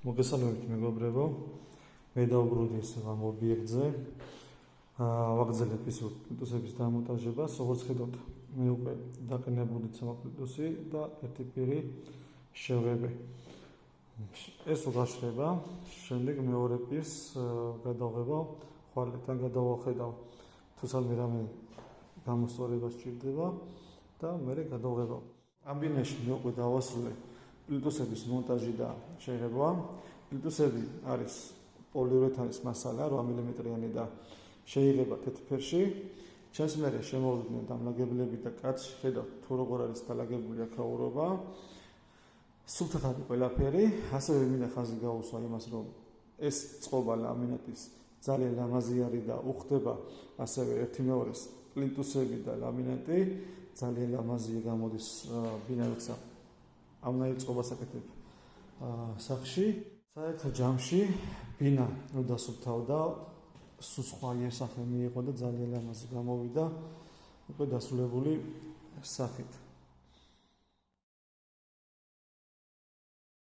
მოგესალმებით მეგობრებო, მე დავბრუნდი ისევ ამ ობიექტზე. ვაგრძელებ ისევ პლინტუსების დამონტაჟებას, როგორც ხედავთ, მე უკვე დაყენებული ცემა პლინტუსი და ერთი პირი შეღები. ეს უღაშრება, შემდეგ მეორე პირს გადავღებავ, ხვალეთან გადავახედავ, თუ სადმე რამე გამოსწორება სჭირდება და მე გადავღებავ. ამ ბინაში მე უკვე დავასრულე პლინტუსების მონტაჟი და შეღება. პლინტუსები არის პოლიურეთანის მასალა 8 მმ-იანი და შეიღება თეთრფერში. ჩემს მერე შემოვიდნენ დამლაგებლები და კაცი ხედავთ თუ როგორ არის დალაგებული აქაურობა. სუფთად არის ყველაფერი, ასევე მინდა ხაზი გაუსვა იმას, რომ ეს წყობა ლამინატის ძალიან ლამაზი არის და უხდება ასევე ერთი მეორეს პლინტუსები და ლამინატი ძალიან ლამაზია გამოდის ბინაოცა ამნაირ წყობას აკეთებ სახში. საერთო ჯამში ბინა რო დასუფთავდა, სულ სხვა იერსახე მიიღო და ძალიან ლამაზი გამოვიდა უკვე დასრულებული სახით.